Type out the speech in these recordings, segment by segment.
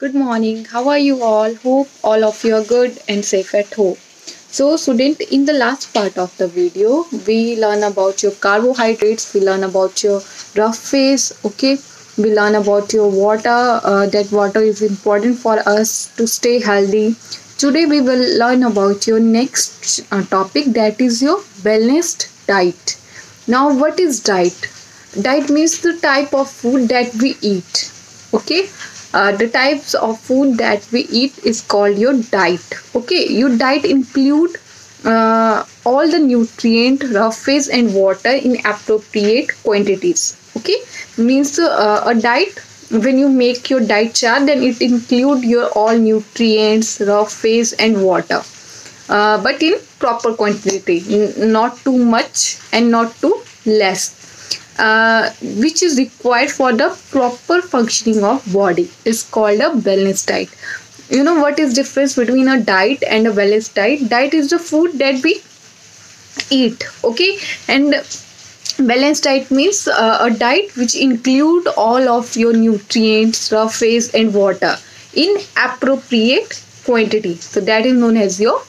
Good morning. How are you all? Hope all of you are good and safe at home. So, student, in the last part of the video, we learn about your carbohydrates, we learn about your rough phase, okay? We learn about your water, that water is important for us to stay healthy. Today, we will learn about your next topic, that is your balanced diet. Now, what is diet? Diet means the type of food that we eat, okay? The types of food that we eat is called your diet, okay? Your diet include all the nutrient, rough phase and water in appropriate quantities, okay? Means a diet, when you make your diet chart, then it include your all nutrients, rough phase and water, but in proper quantity, not too much and not too less, which is required for the proper functioning of body, is called a balanced diet. You know what is difference between a diet and a balanced diet? Diet is the food that we eat, okay? And balanced diet means a diet which include all of your nutrients, rough phase and water in appropriate quantity, so that is known as your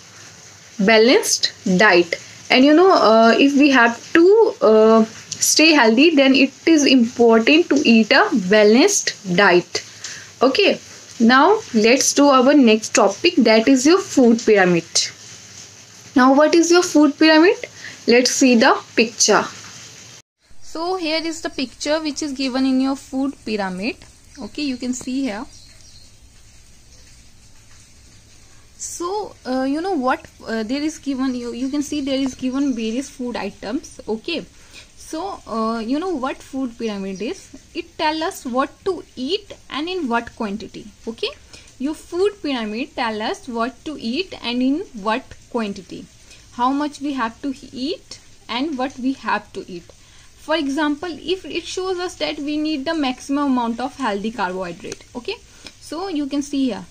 balanced diet. And if we have to stay healthy, then it is important to eat a balanced diet, okay? Now let's do our next topic, that is your food pyramid. Now what is your food pyramid? Let's see the picture. So here is the picture which is given in your food pyramid, okay? You can see here. So you know what, there is given, you can see there is given various food items, okay? So you know what food pyramid is? It tell us what to eat and in what quantity, okay? Your food pyramid tell us what to eat and in what quantity, how much we have to eat and what we have to eat. For example, if it shows us that we need the maximum amount of healthy carbohydrate, okay? So you can see here,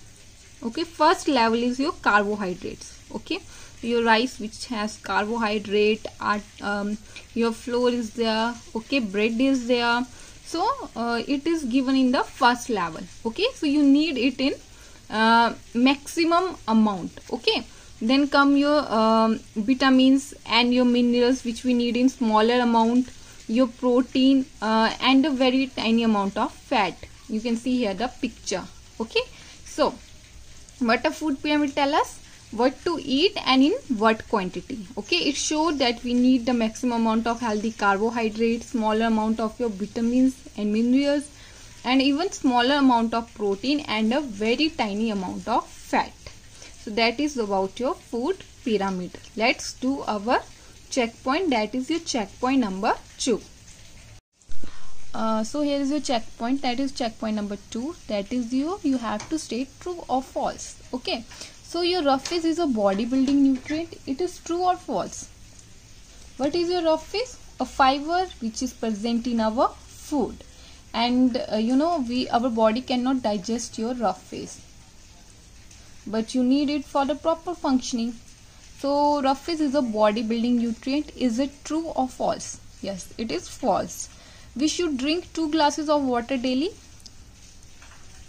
okay, first level is your carbohydrates, okay? Your rice which has carbohydrate, your flour is there, okay, bread is there. So it is given in the first level, okay? So you need it in maximum amount, okay? Then come your vitamins and your minerals which we need in smaller amount, your protein and a very tiny amount of fat. You can see here the picture, okay? So what a food pyramid tell us? What to eat and in what quantity, okay? It shows that we need the maximum amount of healthy carbohydrates, smaller amount of your vitamins and minerals, and even smaller amount of protein and a very tiny amount of fat. So that is about your food pyramid. Let's do our checkpoint, that is your checkpoint number 2. So here is your checkpoint, that is checkpoint number 2, that is you have to state true or false, okay? So your rough phase is a bodybuilding nutrient, it is true or false? What is your rough phase? A fiber which is present in our food, and our body cannot digest your rough phase, but you need it for the proper functioning. So rough phase is a bodybuilding nutrient. Is it true or false? Yes, it is false. We should drink 2 glasses of water daily.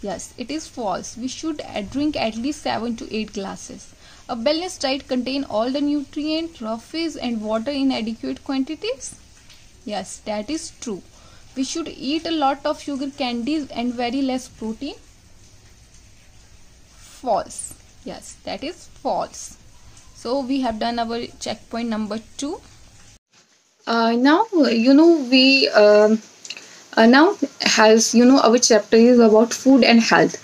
Yes, it is false. We should drink at least 7 to 8 glasses. A balanced diet contains all the nutrient, rough phase and water in adequate quantities. Yes, that is true. We should eat a lot of sugar candies and very less protein. False. Yes, that is false. So we have done our checkpoint number 2. Now we now has our chapter is about food and health.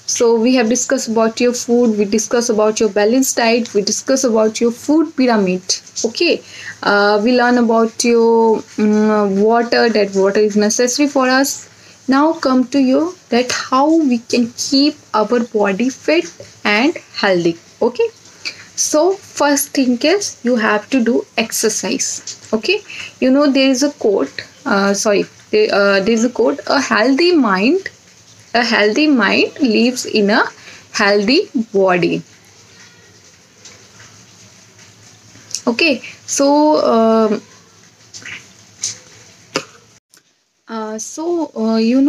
So we have discussed about your food, we discussed about your balanced diet, we discussed about your food pyramid, okay? We learn about your water, that water is necessary for us. Now come to you that how we can keep our body fit and healthy, okay? So first thing is you have to do exercise, okay? There is a quote, there is a quote, a healthy mind lives in a healthy body, okay? So According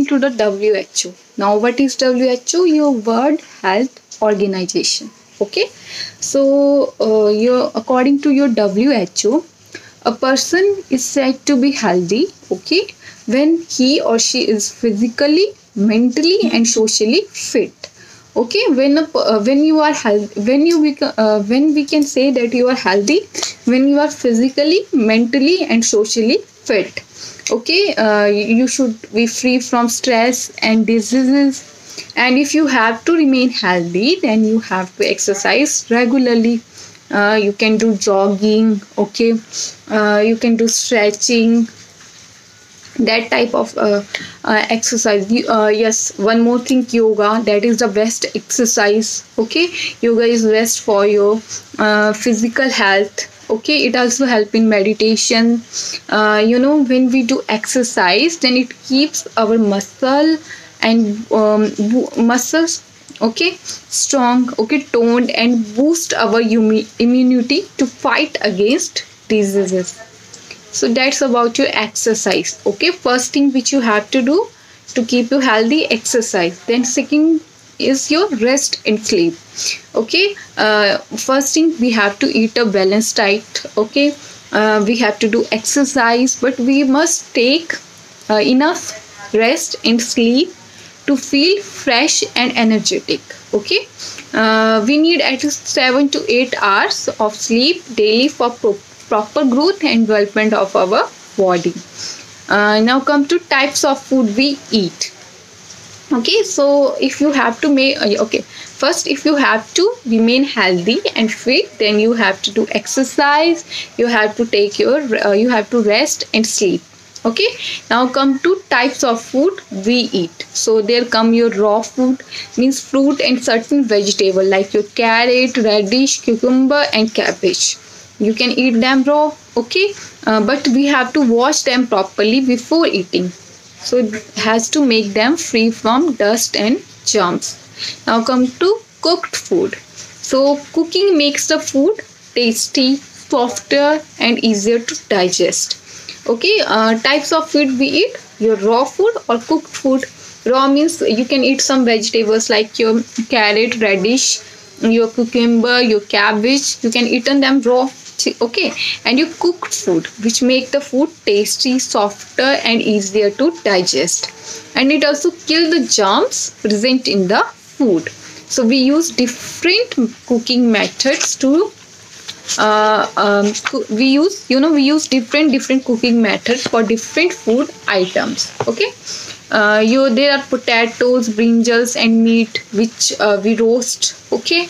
to the WHO. Now, what is WHO? Your World Health Organization. Okay. So, according to your WHO, a person is said to be healthy. Okay, when he or she is physically, mentally, and socially fit. Okay, when you are healthy, when we can say that you are healthy, when you are physically, mentally, and socially fit. Okay, you should be free from stress and diseases. And if you have to remain healthy, then you have to exercise regularly. You can do jogging. Okay, you can do stretching, that type of exercise. Yes, one more thing, yoga, that is the best exercise. Okay, yoga is best for your physical health. Okay, it also help in meditation. When we do exercise, then it keeps our muscles, okay, strong, okay, toned, and boost our immunity to fight against diseases. So that's about your exercise. Okay, first thing which you have to do to keep you healthy, exercise. Then second is your rest and sleep. Okay, first thing, we have to eat a balanced diet. Okay, we have to do exercise, but we must take enough rest and sleep to feel fresh and energetic. Okay, we need at least 7 to 8 hours of sleep daily for proper growth and development of our body. Now come to types of food we eat. Okay, so if you have to make first, if you have to remain healthy and fit, then you have to do exercise, you have to take your you have to rest and sleep. Okay, now come to types of food we eat. So there come your raw food, means fruit and certain vegetable like your carrot, radish, cucumber, and cabbage. You can eat them raw. Okay, but we have to wash them properly before eating, so it has to make them free from dust and germs. Now come to cooked food. So cooking makes the food tasty, softer, and easier to digest. Okay, types of food we eat: your raw food or cooked food. Raw means you can eat some vegetables like your carrot, radish, your cucumber, your cabbage. You can eat them raw. Okay, and your cooked food, which make the food tasty, softer, and easier to digest, and it also kill the germs present in the food. So we use different cooking methods to we use different cooking methods for different food items. Okay, there are potatoes, brinjals, and meat which we roast. Okay,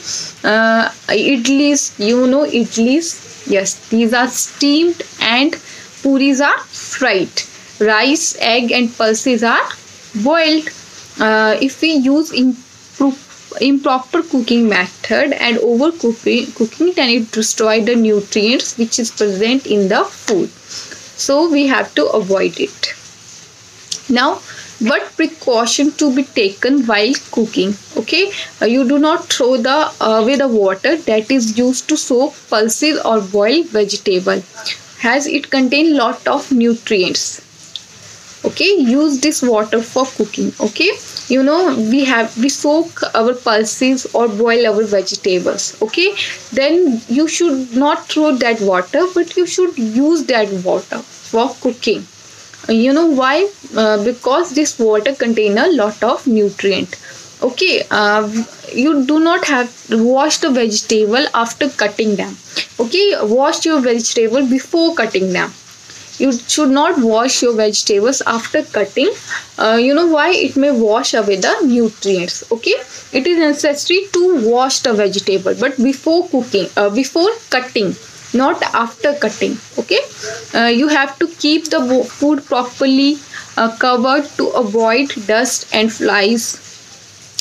idlis, idlis. Yes, these are steamed, and puris are fried. Rice, egg, and pulses are boiled. If we use improper cooking method and overcooking, then it destroys the nutrients which is present in the food. So we have to avoid it. Now, what precaution to be taken while cooking? Okay, you do not throw away the water that is used to soak pulses or boil vegetable, as it contains lot of nutrients. Okay, use this water for cooking. Okay, we soak our pulses or boil our vegetables. Okay, then you should not throw that water, but you should use that water for cooking. You know why? Because this water contains a lot of nutrient. Okay, you do not have to wash the vegetable after cutting them. Okay, wash your vegetable before cutting them. You should not wash your vegetables after cutting. You know why? It may wash away the nutrients. Okay, it is necessary to wash the vegetable, but before cutting, not after cutting. Okay, you have to keep the food properly covered to avoid dust and flies.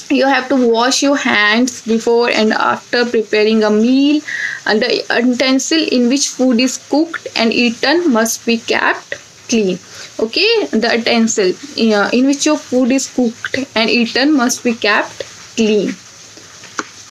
You have to wash your hands before and after preparing a meal, and the utensil in which food is cooked and eaten must be kept clean. Okay, the utensil in which your food is cooked and eaten must be kept clean.